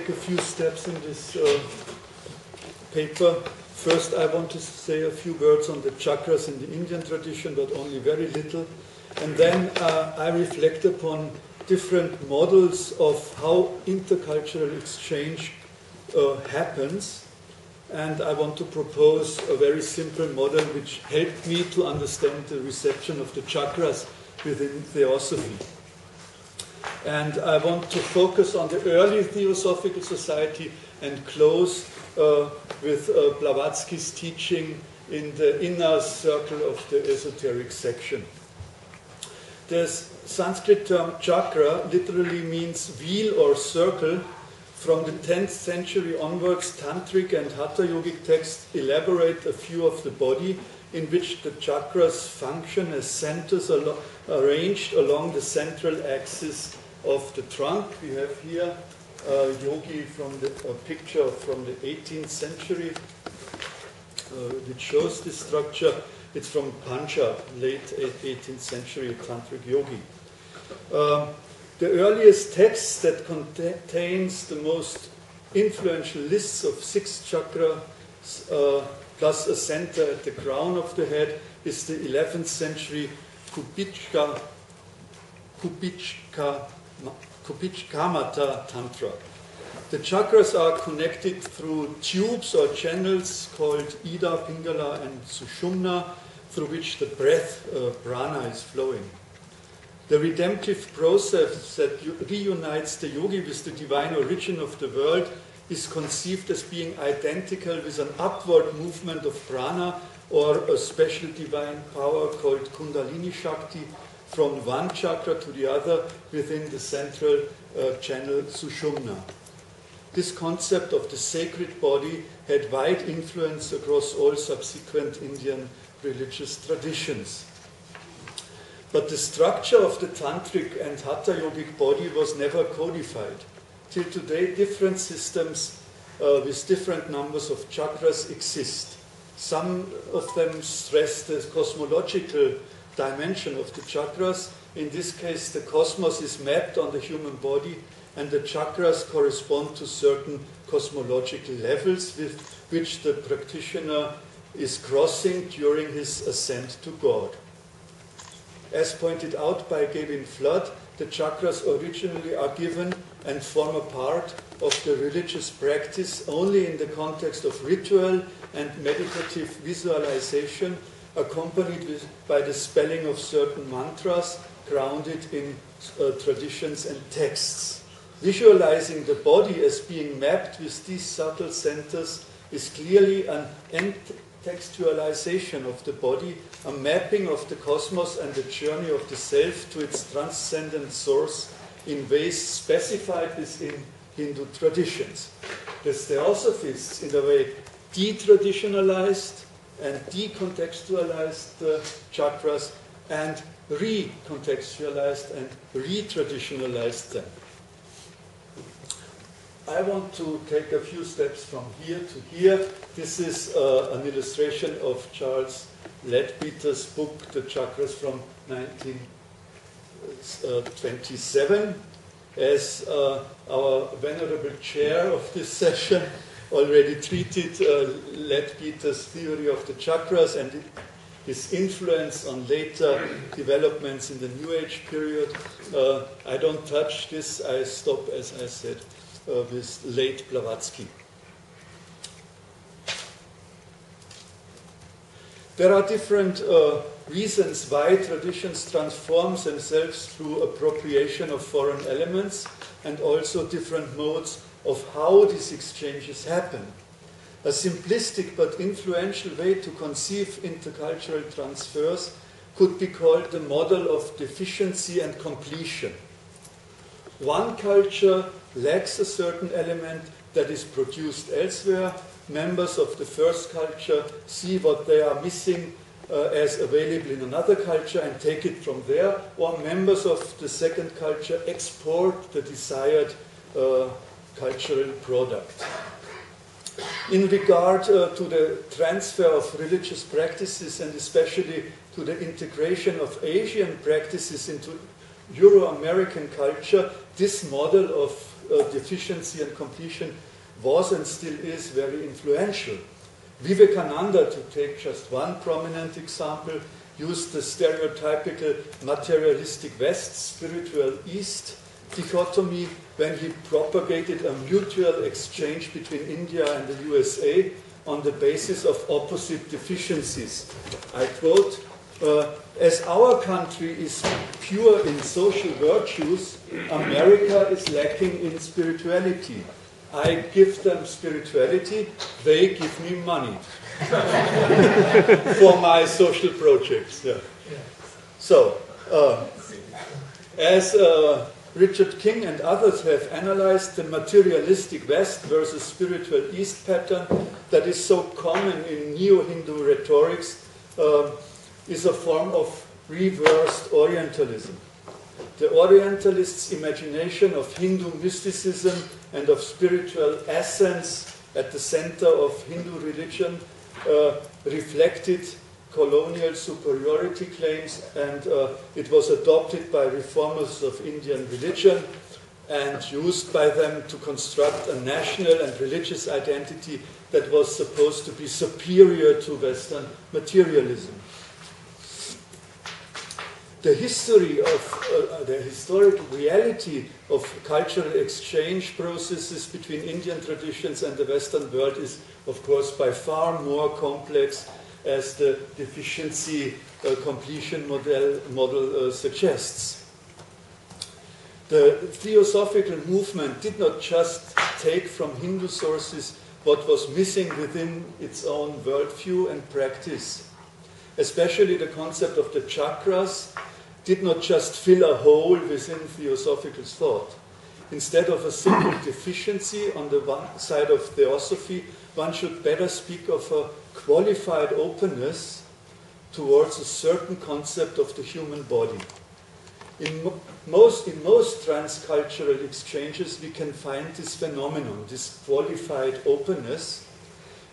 take a few steps in this paper. First, I want to say a few words on the chakras in the Indian tradition, but only very little. And then I reflect upon different models of how intercultural exchange happens. And I want to propose a very simple model which helped me to understand the reception of the chakras within Theosophy. And I want to focus on the early Theosophical society and close with Blavatsky's teaching in the inner circle of the esoteric section. The Sanskrit term chakra literally means wheel or circle. From the 10th century onwards, Tantric and Hatha Yogic texts elaborate a view of the body in which the chakras function as centers arranged along the central axis of the trunk. We have here a yogi from a picture from the 18th century which shows this structure. It's from Punjab, late 18th century Tantric yogi. The earliest text that contains the most influential lists of 6 chakras plus a center at the crown of the head is the 11th century Kupichkamata Tantra. The chakras are connected through tubes or channels called Ida, Pingala and Sushumna, through which the breath, prana, is flowing. The redemptive process that reunites the yogi with the divine origin of the world is conceived as being identical with an upward movement of prana or a special divine power called Kundalini Shakti from one chakra to the other within the central channel Sushumna. This concept of the sacred body had wide influence across all subsequent Indian religious traditions. But the structure of the Tantric and Hatha Yogic body was never codified. Till today, different systems with different numbers of chakras exist. Some of them stress the cosmological dimension of the chakras. In this case, the cosmos is mapped on the human body, and the chakras correspond to certain cosmological levels with which the practitioner is crossing during his ascent to God. As pointed out by Gavin Flood, the chakras originally are given and form a part of the religious practice only in the context of ritual and meditative visualization, accompanied by the spelling of certain mantras grounded in traditions and texts. Visualizing the body as being mapped with these subtle centers is clearly an textualization of the body, a mapping of the cosmos and the journey of the self to its transcendent source in ways specified within Hindu traditions. The Theosophists, in a way, detraditionalized and decontextualized the chakras and recontextualized and retraditionalized them. I want to take a few steps from here to here. This is an illustration of Charles Leadbeater's book, The Chakras, from 1927. As our venerable chair of this session already treated Leadbeater's theory of the chakras and his influence on later developments in the New Age period. I don't touch this. I stop, as I said, with late Blavatsky. There are different reasons why traditions transform themselves through appropriation of foreign elements, and also different modes of how these exchanges happen. A simplistic but influential way to conceive intercultural transfers could be called the model of deficiency and completion. One culture lacks a certain element that is produced elsewhere. Members of the first culture see what they are missing as available in another culture and take it from there, or members of the second culture export the desired cultural product. In regard to the transfer of religious practices, and especially to the integration of Asian practices into Euro-American culture, this model of deficiency and completion was and still is very influential. Vivekananda, to take just one prominent example, used the stereotypical materialistic West, spiritual East dichotomy when he propagated a mutual exchange between India and the USA on the basis of opposite deficiencies. I quote, as our country is pure in social virtues, America is lacking in spirituality. I give them spirituality, they give me money for my social projects. Yeah. So, as Richard King and others have analyzed the materialistic West versus spiritual East pattern that is so common in Neo-Hindu rhetorics, is a form of reversed Orientalism. The Orientalists' imagination of Hindu mysticism and of spiritual essence at the center of Hindu religion reflected colonial superiority claims, and it was adopted by reformers of Indian religion and used by them to construct a national and religious identity that was supposed to be superior to Western materialism. The history of the historical reality of cultural exchange processes between Indian traditions and the Western world is, of course, by far more complex as the deficiency completion model suggests. The Theosophical movement did not just take from Hindu sources what was missing within its own worldview and practice. Especially the concept of the chakras did not just fill a hole within Theosophical thought. Instead of a simple deficiency on the one side of Theosophy, one should better speak of a qualified openness towards a certain concept of the human body. In most transcultural exchanges, we can find this phenomenon, this qualified openness,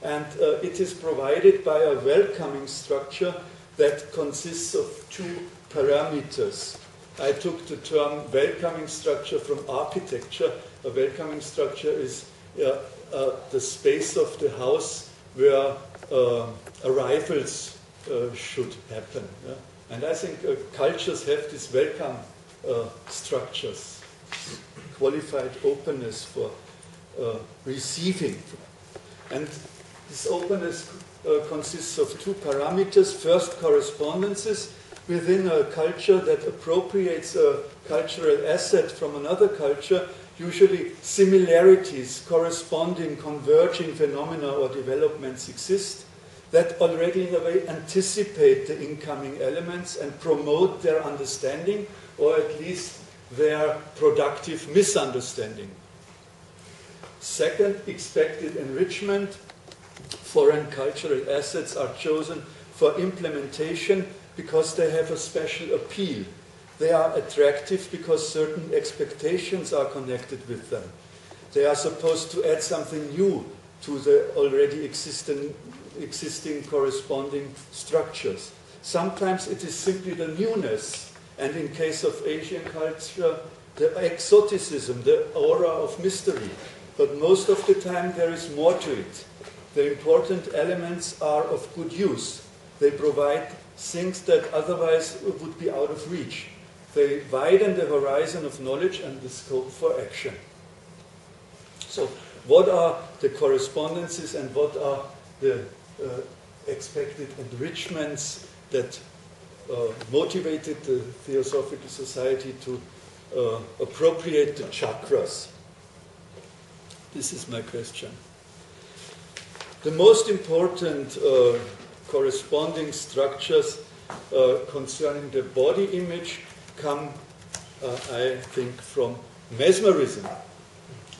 and it is provided by a welcoming structure that consists of two parameters. I took the term welcoming structure from architecture. A welcoming structure is the space of the house where arrivals should happen. Yeah? And I think cultures have these welcome structures, qualified openness for receiving. And this openness consists of two parameters. First, correspondences within a culture that appropriates a cultural asset from another culture, usually similarities, corresponding, converging phenomena or developments exist that already in a way anticipate the incoming elements and promote their understanding, or at least their productive misunderstanding. Second, expected enrichment. Foreign cultural assets are chosen for implementation because they have a special appeal. They are attractive because certain expectations are connected with them. They are supposed to add something new to the already existing corresponding structures. Sometimes it is simply the newness, and in case of Asian culture, the exoticism, the aura of mystery. But most of the time there is more to it. The important elements are of good use. They provide things that otherwise would be out of reach. They widen the horizon of knowledge and the scope for action. So, what are the correspondences and what are the expected enrichments that motivated the Theosophical Society to appropriate the chakras? This is my question. The most important corresponding structures concerning the body image come, I think, from mesmerism.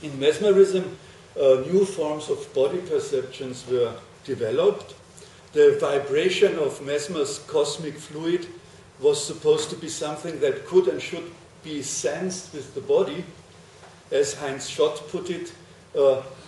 In mesmerism, new forms of body perceptions were developed. The vibration of Mesmer's cosmic fluid was supposed to be something that could and should be sensed with the body. As Heinz Schott put it,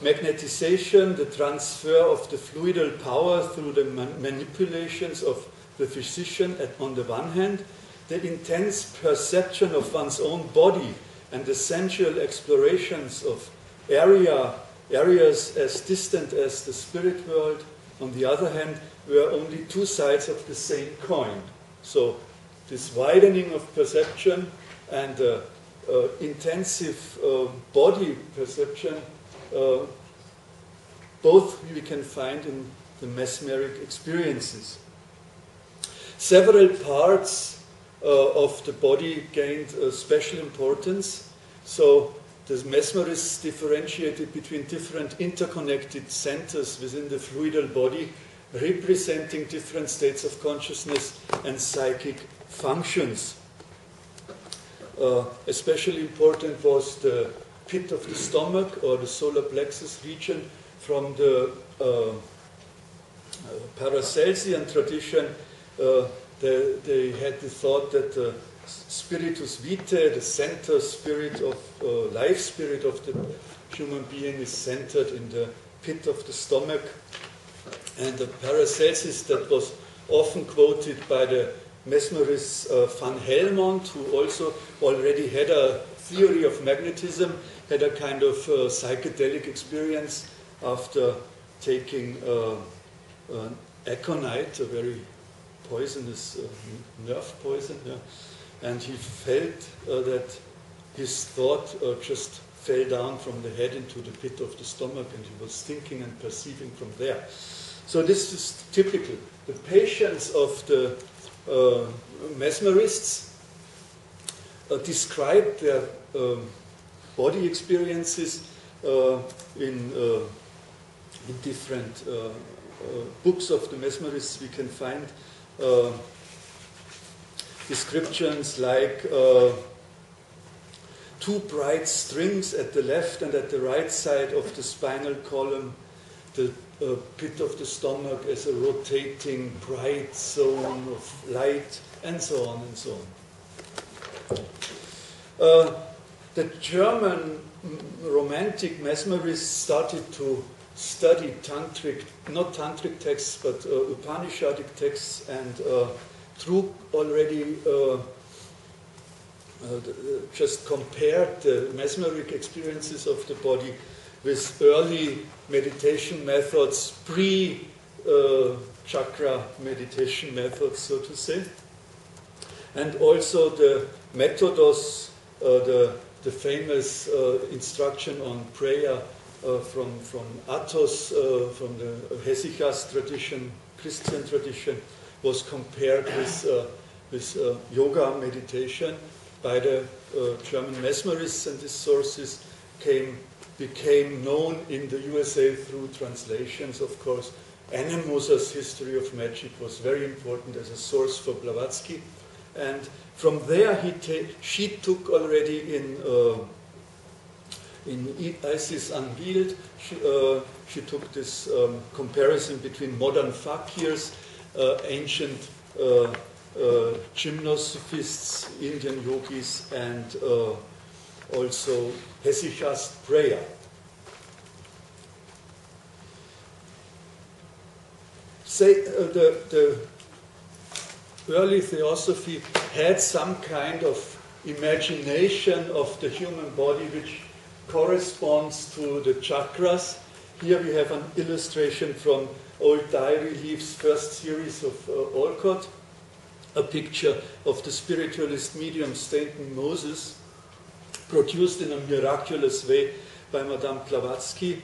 magnetization, the transfer of the fluidal power through the manipulations of the physician on the one hand, the intense perception of one's own body and the sensual explorations of areas as distant as the spirit world, on the other hand, were only two sides of the same coin. So this widening of perception and intensive body perception, both we can find in the mesmeric experiences. Several parts of the body gained special importance. So the mesmerists differentiated between different interconnected centers within the fluidal body, representing different states of consciousness and psychic functions. Especially important was the pit of the stomach, or the solar plexus region. From the Paracelsian tradition, they had the thought that the spiritus vitae, the center spirit of life spirit of the human being, is centered in the pit of the stomach. And the Paracelsus that was often quoted by the mesmerist van Helmont, who also already had a theory of magnetism, had a kind of psychedelic experience after taking aconite, a very poisonous nerve poison, yeah. And he felt that his thought just fell down from the head into the pit of the stomach, and he was thinking and perceiving from there. So this is typical. The patients of the mesmerists described their body experiences in different books of the mesmerists. We can find descriptions like two bright strings at the left and at the right side of the spinal column, the pit of the stomach as a rotating bright zone of light, and so on and so on. The German romantic mesmerists started to study not tantric texts, but Upanishadic texts, and through already just compared the mesmeric experiences of the body with early meditation methods, pre-chakra meditation methods, so to say. And also the Methodos, the famous instruction on prayer from Athos, from the Hesychast tradition, Christian tradition, was compared with yoga meditation by the German mesmerists, and these sources became known in the USA through translations, of course. Anne Moser's History of Magic was very important as a source for Blavatsky, and from there she took already in Isis Unveiled, she took this comparison between modern fakirs, ancient gymnosophists, Indian yogis, and also Hesychast prayer. The early Theosophy had some kind of imagination of the human body which corresponds to the chakras. Here we have an illustration from old diary leaves, first series of Olcott, a picture of the spiritualist medium Stanton Moses, produced in a miraculous way by Madame Blavatsky.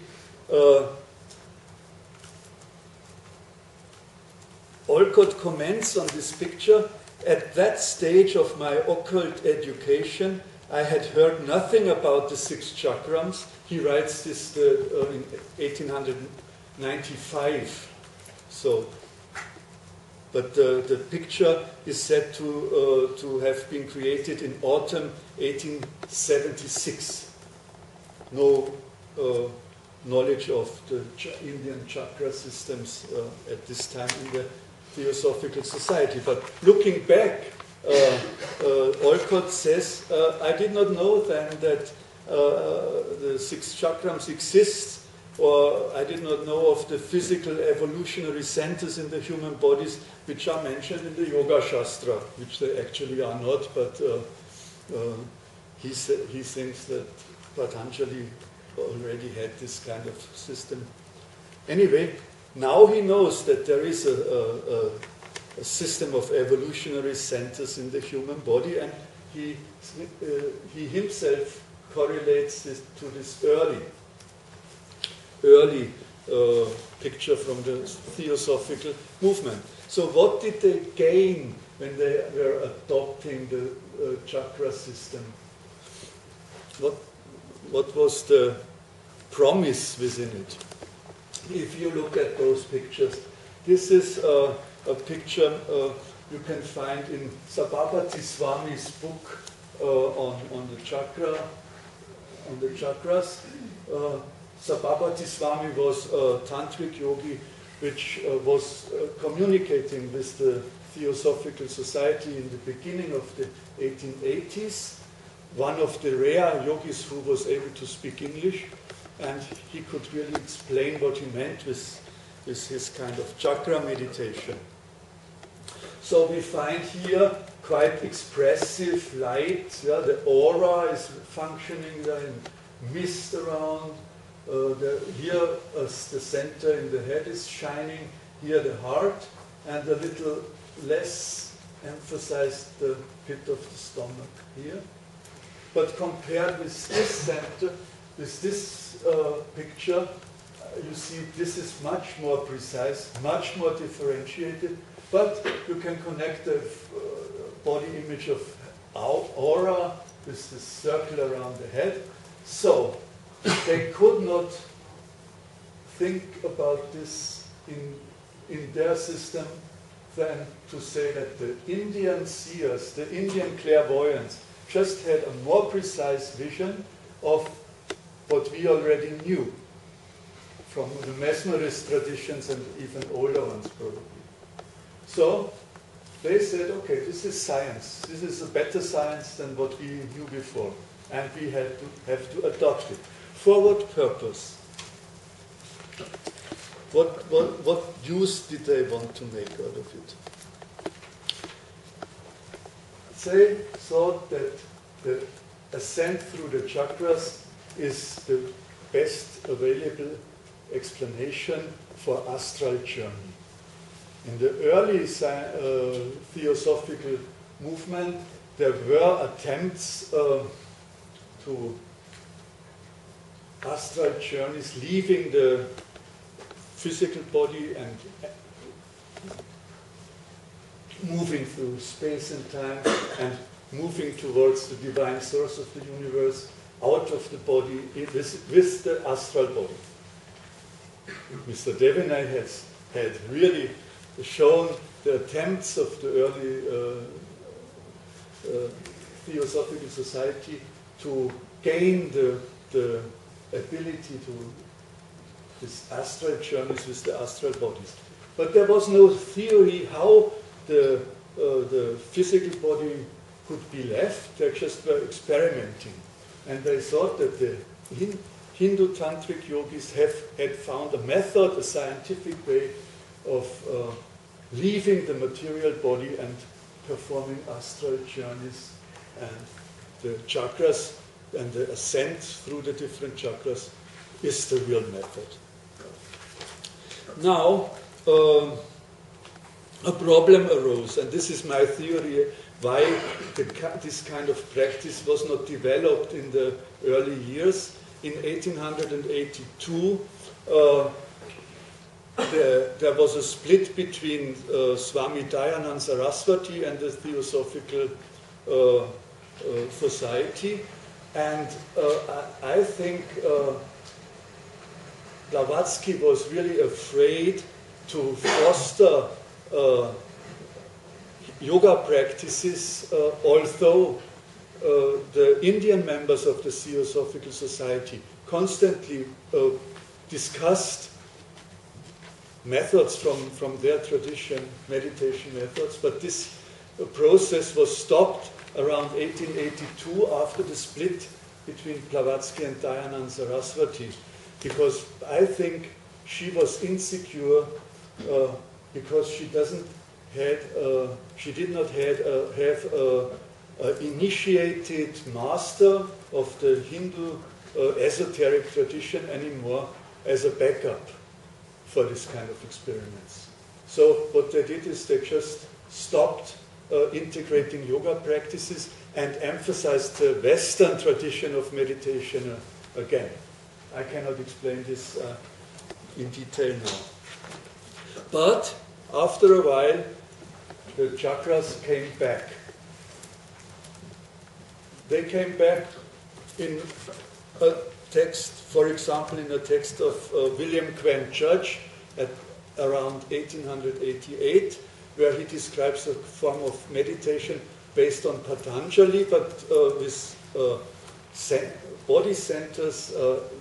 Olcott comments on this picture: at that stage of my occult education, I had heard nothing about the 6 chakrams. He writes this in 1895. So, but the picture is said to have been created in autumn 1876. No knowledge of the Indian chakra systems at this time in the Theosophical Society. But looking back, Olcott says, I did not know then that the 6 chakrams exist or I did not know of the physical evolutionary centers in the human bodies which are mentioned in the Yoga Shastra, which they actually are not, but he thinks that Patanjali already had this kind of system. Anyway, now he knows that there is a system of evolutionary centers in the human body, and he himself correlates this to this early picture from the Theosophical movement. So what did they gain when they were adopting the chakra system? What was the promise within it? If you look at those pictures, this is a picture you can find in Sabhabati Swami's book on the chakras. Sabhabati Swami was a tantric yogi which was communicating with the Theosophical Society in the beginning of the 1880s. One of the rare yogis who was able to speak English, and he could really explain what he meant with his kind of chakra meditation. So we find here quite expressive light. Yeah, the aura is functioning there in mist around. Here the center in the head is shining. Here the heart, and a little less emphasized the pit of the stomach here. But compared with this center, with this picture, you see this is much more precise, much more differentiated, but you can connect the body image of aura with this circle around the head. So they could not think about this in their system than to say that the Indian seers, the Indian clairvoyants, just had a more precise vision of what we already knew from the mesmerist traditions and even older ones probably. So they said, okay, this is science. This is a better science than what we knew before, and we have to adopt it. For what purpose? What use did they want to make out of it? They thought that the ascent through the chakras is the best available explanation for astral journey. In the early Theosophical movement, there were attempts to astral journeys, leaving the physical body and moving through space and time and moving towards the divine source of the universe, out of the body, with the astral body. Mr. Devinay had really shown the attempts of the early Theosophical Society to gain the ability to this astral journeys with the astral bodies. But there was no theory how the physical body could be left. They just were experimenting. And they thought that the Hindu tantric yogis had found a method, a scientific way of leaving the material body and performing astral journeys, and the chakras and the ascent through the different chakras is the real method. Now, a problem arose, and this is my theory why this kind of practice was not developed in the early years. In 1882, there was a split between Swami Dayanand Saraswati and the Theosophical Society, and I think Blavatsky was really afraid to foster yoga practices, although the Indian members of the Theosophical Society constantly discussed methods from their tradition, meditation methods, but this process was stopped around 1882 after the split between Blavatsky and Dayanand Saraswati. because I think she was insecure because she did not have an initiated master of the Hindu esoteric tradition anymore as a backup for this kind of experiments. So what they did is they just stopped integrating yoga practices and emphasized the Western tradition of meditation again. I cannot explain this in detail now. But after a while, the chakras came back. They came back in a text, for example, in a text of William Quinn Judge at around 1888, where he describes a form of meditation based on Patanjali, but with body centers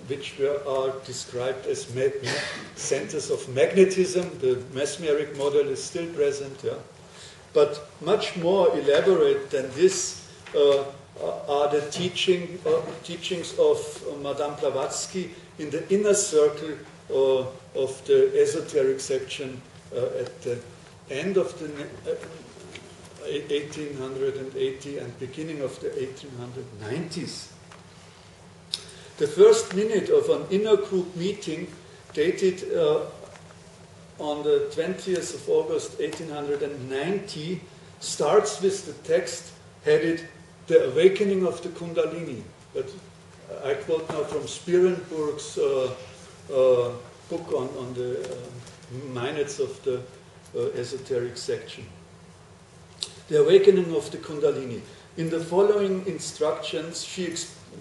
which are described as centers of magnetism. The mesmeric model is still present, yeah. But much more elaborate than this are the teachings of Madame Blavatsky in the inner circle of the esoteric section at the end of the 1880 and beginning of the 1890s. The first minute of an inner group meeting, dated on the 20th of August 1890, starts with the text headed "The Awakening of the Kundalini." But I quote now from Spierenburg's book on the minutes of the esoteric section. The Awakening of the Kundalini. In the following instructions,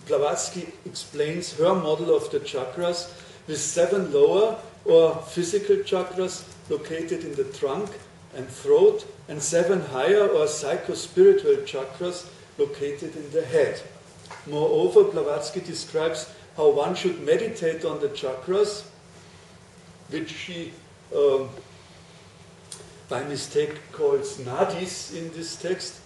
Blavatsky explains her model of the chakras with 7 lower or physical chakras located in the trunk and throat, and 7 higher or psycho-spiritual chakras located in the head. Moreover, Blavatsky describes how one should meditate on the chakras, which she by mistake calls nadis in this text.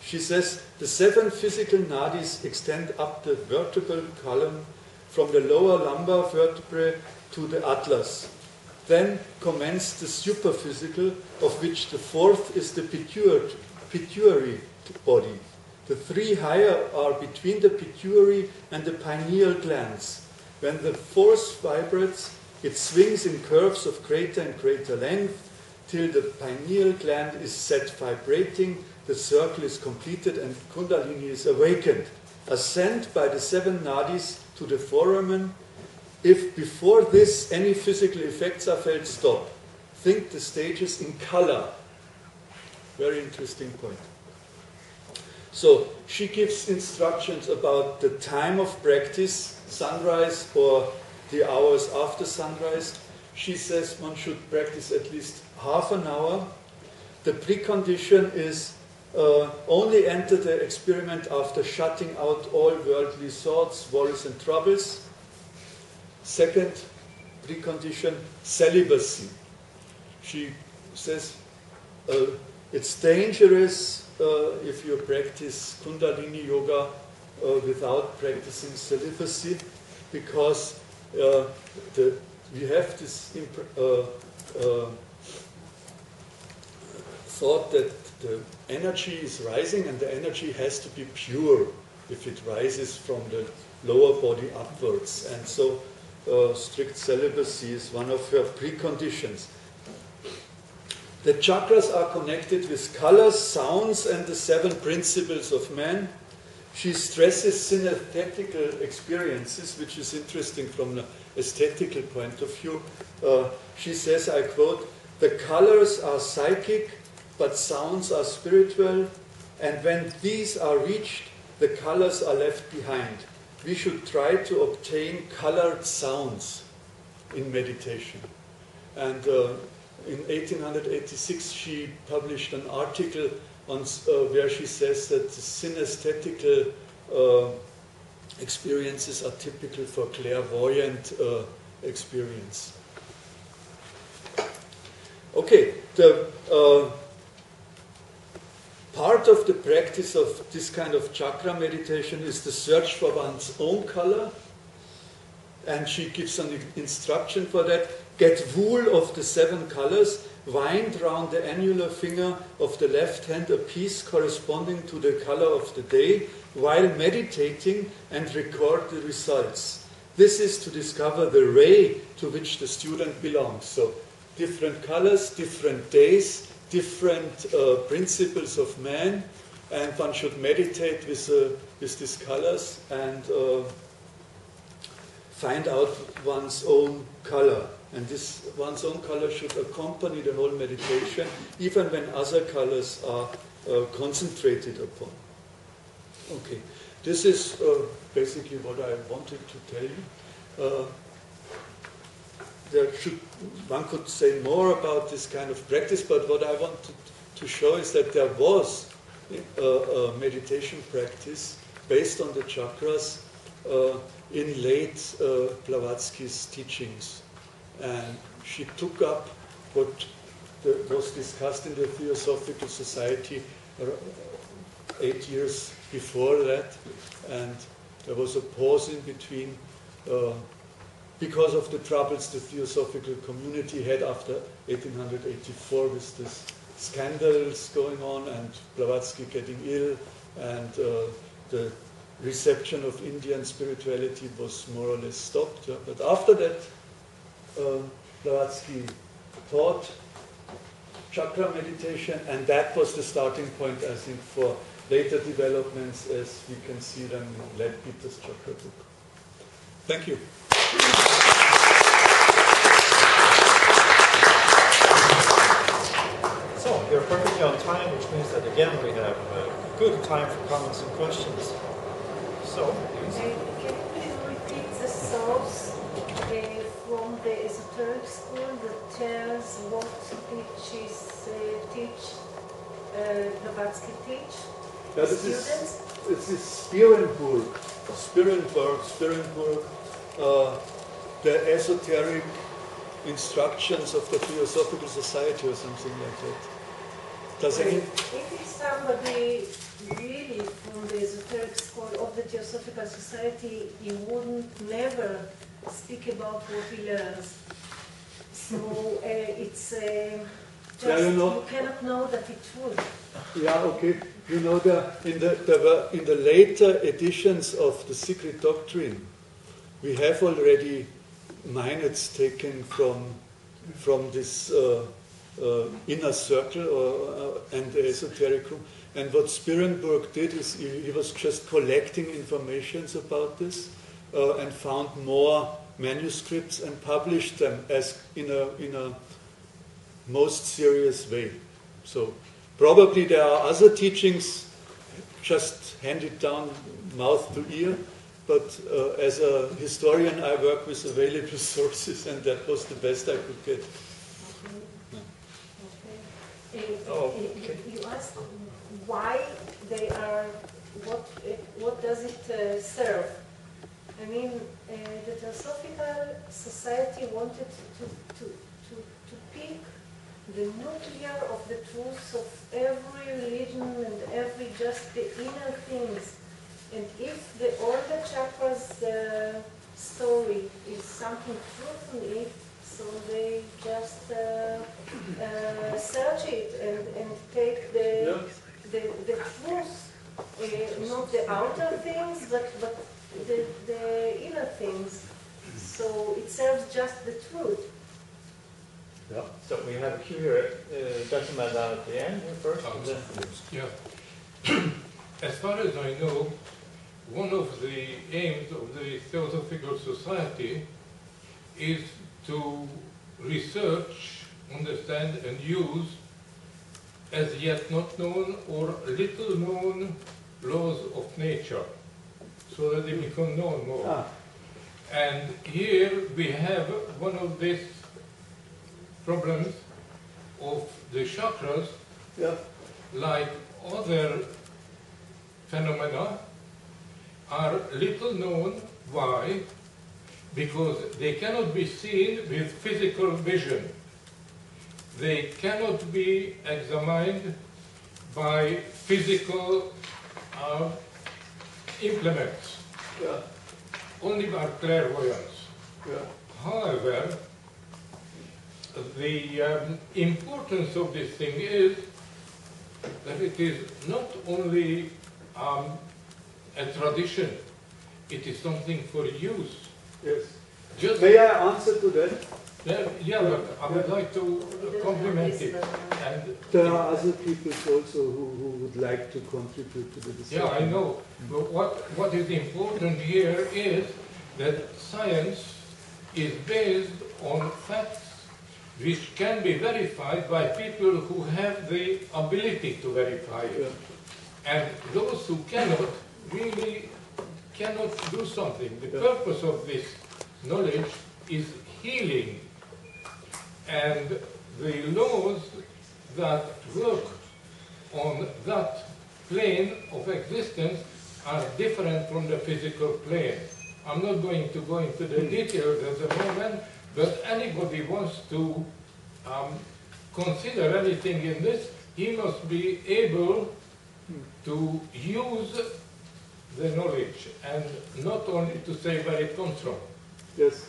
She says, the 7 physical nadis extend up the vertebral column from the lower lumbar vertebrae to the atlas. Then commence the superphysical, of which the 4th is the pituitary body. The 3 higher are between the pituitary and the pineal glands. When the 4th vibrates, it swings in curves of greater and greater length till the pineal gland is set vibrating, the circle is completed and Kundalini is awakened. Ascend by the 7 nadis to the foramen. If before this any physical effects are felt, stop. Think the stages in color. Very interesting point. So she gives instructions about the time of practice, sunrise or the hours after sunrise. She says one should practice at least half an hour. The precondition is only enter the experiment after shutting out all worldly thoughts, worries and troubles. Second precondition, celibacy. She says it's dangerous if you practice Kundalini Yoga without practicing celibacy, because we have this thought that the energy is rising and the energy has to be pure if it rises from the lower body upwards. And so strict celibacy is one of her preconditions. The chakras are connected with colors, sounds, and the 7 principles of man. She stresses synesthetical experiences, which is interesting from the aesthetical point of view. She says, I quote, "The colors are psychic, but sounds are spiritual, and when these are reached, the colors are left behind. We should try to obtain colored sounds in meditation." And in 1886, she published an article on, where she says that the synesthetical experiences are typical for clairvoyant experience. Okay, the part of the practice of this kind of chakra meditation is the search for one's own color. and she gives an instruction for that. Get wool of the 7 colors, wind round the annular finger of the left hand a piece corresponding to the color of the day, while meditating, and record the results. This is to discover the ray to which the student belongs. So different colors, different days, different principles of man, and one should meditate with these colors and find out one's own color. And this one's own color should accompany the whole meditation, even when other colors are concentrated upon. Okay, this is basically what I wanted to tell you. One could say more about this kind of practice, but what I wanted to show is that there was a meditation practice based on the chakras in late Blavatsky's teachings. And she took up what was discussed in the Theosophical Society 8 years before that, and there was a pause in between because of the troubles the Theosophical community had after 1884 with these scandals going on and Blavatsky getting ill, and the reception of Indian spirituality was more or less stopped. Yeah. But after that, Blavatsky taught chakra meditation, and that was the starting point, I think, for later developments as we can see them in Leadbeater's chakra book. Thank you. So, you're perfectly on time, which means that again we have good time for comments and questions. So, please. Can you please repeat the source from the esoteric school that tells what Blavatsky teach? Yeah, this is Sperenburg, the esoteric instructions of the Theosophical Society or something like that. Does any? If it's somebody really from the esoteric school of the Theosophical Society, he wouldn't never speak about what he learns. So it's just, yeah, you cannot know that it would. Yeah, okay. You know, in the later editions of the Secret Doctrine, we have already minutes taken from this inner circle and the esoteric room. And what Sperenburg did is he was just collecting informations about this and found more manuscripts and published them as in a most serious way. So probably there are other teachings just handed down mouth to ear, but as a historian I work with available sources, and that was the best I could get. Okay. You asked why they are, what does it serve? I mean, the Theosophical Society wanted to pick the nuclear of the truths of every religion and every just the inner things. And if all the chakras story is something truth in it, so they just search it and take the truth, not the outer things, but the inner things. So it serves just the truth. Yeah. So we have a queue here, gentleman down at the end here first. Yeah. As far as I know, one of the aims of the Theosophical Society is to research, understand, and use as yet not known or little known laws of nature, so that they become known more. And here we have one of these problems of the chakras, like other phenomena, are little known. Why? Because they cannot be seen with physical vision. They cannot be examined by physical implements, only by clairvoyance. Yeah. However, the importance of this thing is that it is not only a tradition, it is something for use. Yes. Just May I answer to that? yeah, but I would like to compliment it. And There are other people also who would like to contribute to the discussion. yeah, I know. But what is important here is that science is based on facts which can be verified by people who have the ability to verify it. Yeah. And those who cannot really cannot do something. The purpose of this knowledge is healing. And the laws that work on that plane of existence are different from the physical plane. I'm not going to go into the details at the moment, but anybody wants to consider anything in this, he must be able to use the knowledge and not only to say where it comes from. Yes.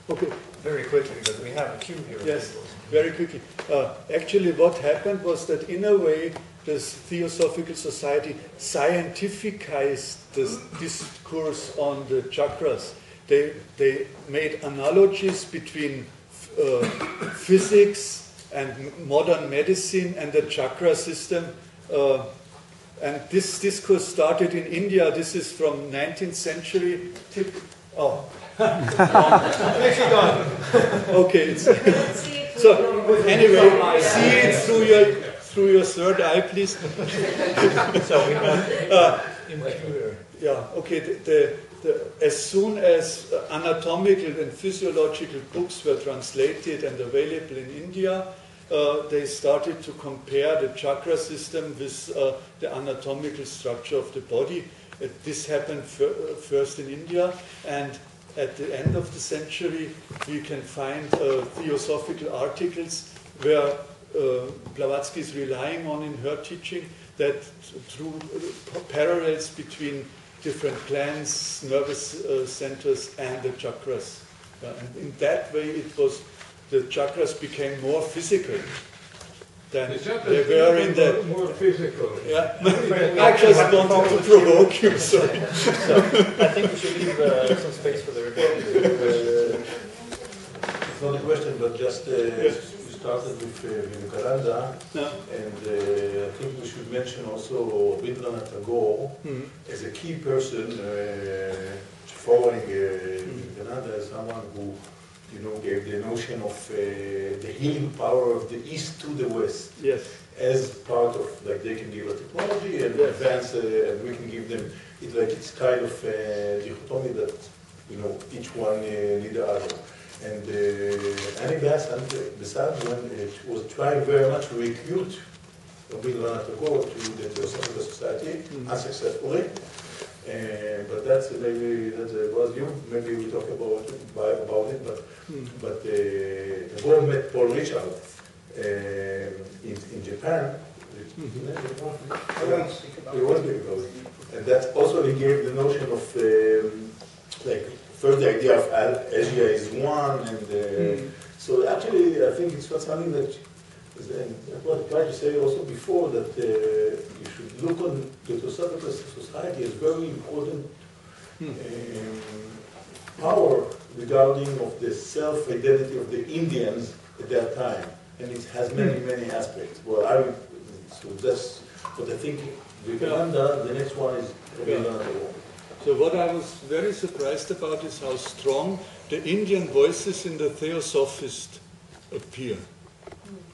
Okay. Very quickly, because we have a queue here. Yes, very quickly. Actually, what happened was that in a way, this Theosophical Society scientificized this discourse on the chakras. They made analogies between physics and modern medicine and the chakra system. And this discourse started in India. This is from 19th century. Oh. Actually gone. Okay. So anyway, see it through your third eye, please. So we have intruder. Yeah. Okay. As soon as anatomical and physiological books were translated and available in India, they started to compare the chakra system with the anatomical structure of the body. This happened first in India, and at the end of the century, we can find theosophical articles where Blavatsky is relying on in her teaching that through parallels between different glands, nervous centers, and the chakras. And in that way, the chakras became more physical than they were in the... more physical. Yeah, I just wanted to provoke you, sorry. So I think we should leave some space for the rebuttal. It's not a question, but just we started with Vivekananda, and I think we should mention also Rabindranath Tagore as a key person following Vivekananda as someone who gave the notion of the healing power of the East to the West. Yes. As part of, like, they can give us technology and advance, and we can give them, it's kind of a dichotomy that, each one need the other. And Annie Besant, was trying very much to recruit Rabindranath Tagore to the Theosophical Society, unsuccessfully. But that's maybe that's a volume. Maybe we talk about it. But Tagore met Paul Richard in Japan. I won't speak about He won't speak about it. And that also he gave the notion of first the idea of Asia is one, and so actually I think it's not something that. What I tried to say also before, that you should look on the Theosophical Society as very important power regarding of the self-identity of the Indians at that time, and it has many, many aspects. Well, so that's what I think. Vivekananda, the next one is Rabindranath. So what I was very surprised about is how strong the Indian voices in the Theosophists appear.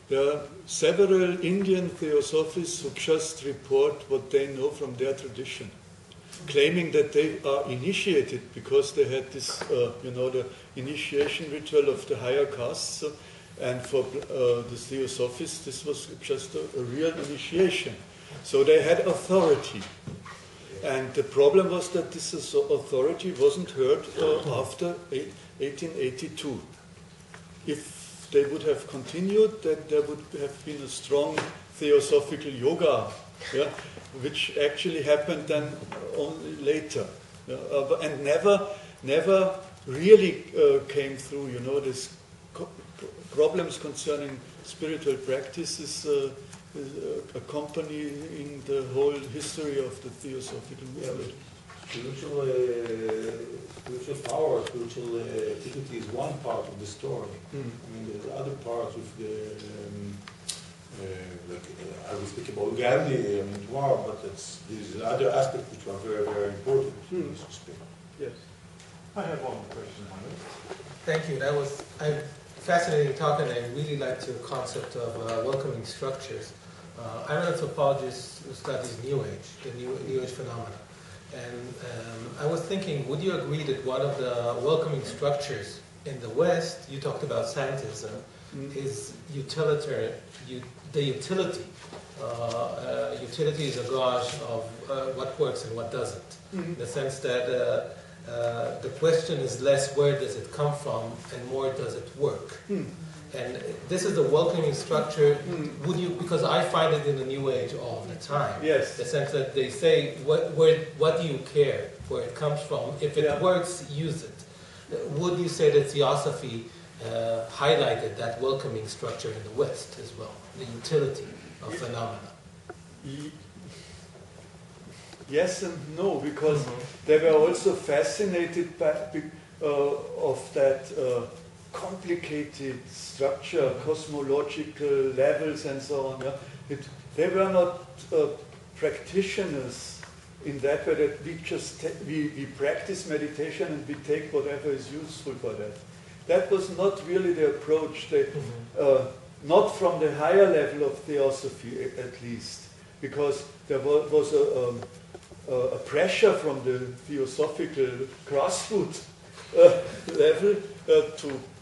There are several Indian Theosophists who just report what they know from their tradition, claiming that they are initiated because they had this, the initiation ritual of the higher castes, and for the Theosophists this was just a real initiation. So they had authority. And the problem was that this authority wasn't heard after 1882. If they would have continued, then there would have been a strong Theosophical yoga, which actually happened then only later, and never really came through. You know, this problems concerning spiritual practices accompanying the whole history of the Theosophical movement. Spiritual power, spiritual activity is one part of the story. I mean, there's other parts with the, I will speak about Gandhi and War, but there's other aspects which are very, very important in this respect. Yes. I have one question, Mohammed. Thank you. That was a fascinating talk, and I really liked your concept of welcoming structures. I'm an anthropologist who studies New Age, the New Age phenomena. And I was thinking, would you agree that one of the welcoming structures in the West, you talked about scientism, is utilitarian, the utility. Utility is a gauge of what works and what doesn't. In the sense that the question is less where does it come from and more does it work. And this is the welcoming structure. Would you? Because I find it in the New Age all the time. Yes. The sense that they say, what do you care where it comes from? If it works, use it. Would you say that Theosophy highlighted that welcoming structure in the West as well, the utility of phenomena? Yes and no, because they were also fascinated by of that complicated structure, cosmological levels and so on. Yeah? They were not practitioners in that way that we practice meditation and we take whatever is useful for that. That was not really the approach. They, not from the higher level of Theosophy, at least, because there was a pressure from the Theosophical grassroots level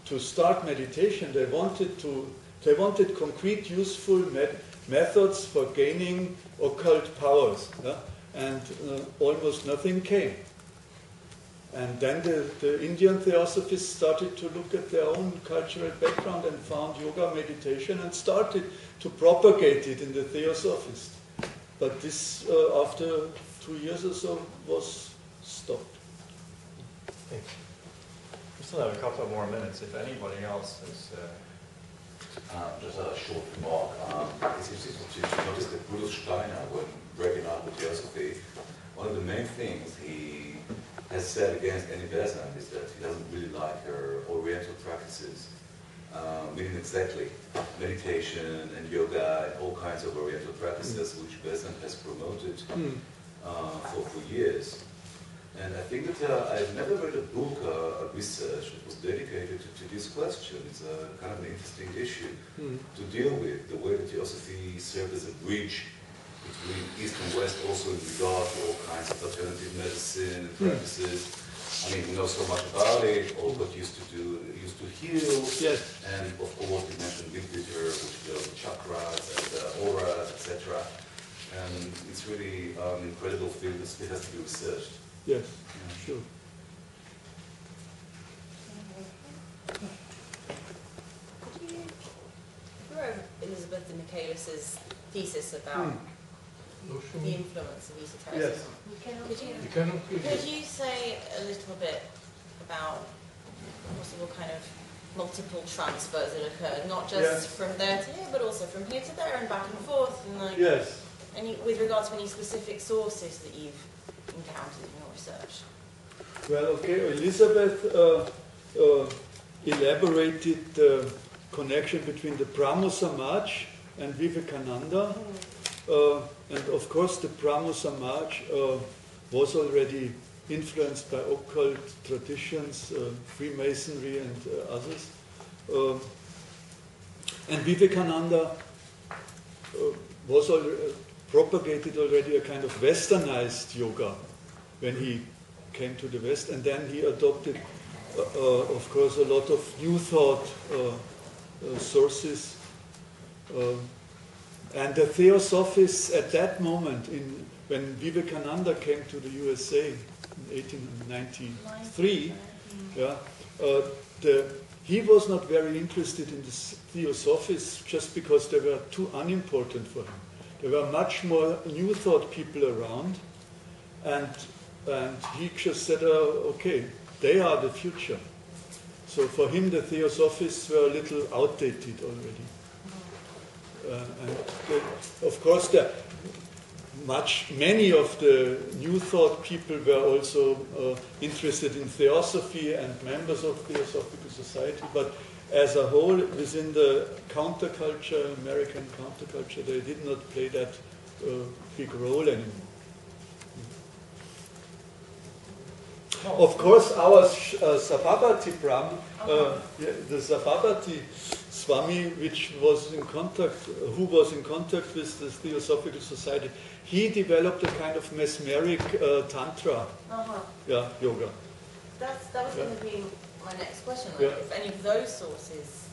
to start meditation. They wanted concrete, useful methods for gaining occult powers, and almost nothing came. And then the Indian Theosophists started to look at their own cultural background and found yoga meditation and started to propagate it in the Theosophists. But this, after 2 years or so, was stopped. We still have a couple more minutes if anybody else is... Just a short remark. It's interesting to notice that Rudolf Steiner, when breaking up with Theosophy, one of the main things he has said against any Bezant is that he doesn't really like her Oriental practices, meaning exactly meditation and yoga and all kinds of Oriental practices which Bezant has promoted for years. And I think that I've never read a book, a research that was dedicated to this question. It's a kind of an interesting issue to deal with, the way that Theosophy served as a bridge between East and West, also in regard to all kinds of alternative medicine and practices. I mean, we know so much about it, all what used to heal. Yes. And of course, we mentioned literature, which deals with chakras and auras, etc. And it's really an incredible field that still has to be researched. Yes, sure. Could you go over Elizabeth de Michaelis's thesis about the influence of esotericism? Yes. Could you say a little bit about possible kind of multiple transfers that occurred, not just from there to here, but also from here to there and back and forth, and like any, with regard to any specific sources that you've encountered in your research? Well, okay, Elizabeth elaborated the connection between the Brahmo Samaj and Vivekananda. And of course, the Brahmo Samaj was already influenced by occult traditions, Freemasonry and others. And Vivekananda was propagated already a kind of westernized yoga when he came to the West, and then he adopted, of course, a lot of new thought sources. And the Theosophists at that moment, when Vivekananda came to the USA in 1893, he was not very interested in the Theosophists just because they were too unimportant for him. There were much more new thought people around, and he just said, okay, They are the future. So for him, the Theosophists were a little outdated already. Of course, many of the New Thought people were also interested in Theosophy and members of Theosophical Society, but as a whole, within the counterculture, American counterculture, they did not play that big role anymore. Of course, our Sabhabati Brahma, the Sabhabati Swami, who was in contact with the Theosophical Society, he developed a kind of mesmeric tantra, yoga. That was going to be my next question. Like, if any of those sources,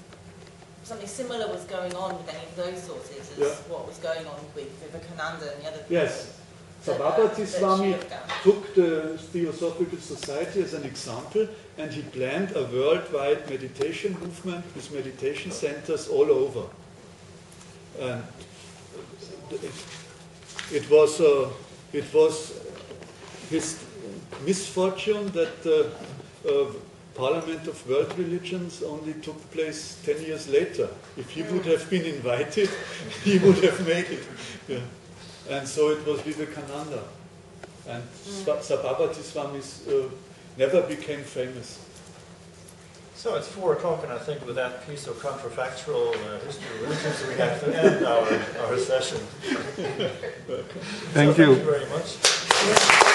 something similar was going on with any of those sources as what was going on with Vivekananda and the other people. Yes. Sabhabati Swami took the Theosophical Society as an example, and he planned a worldwide meditation movement with meditation centers all over. And it was his misfortune that the Parliament of World Religions only took place 10 years later. If he would have been invited, he would have made it. Yeah. And so it was Vivekananda. And Sabhabati Swamis never became famous. So it's 4 o'clock, and I think with that piece of counterfactual history of religions, we have to end our session. Thank you. Thank you very much.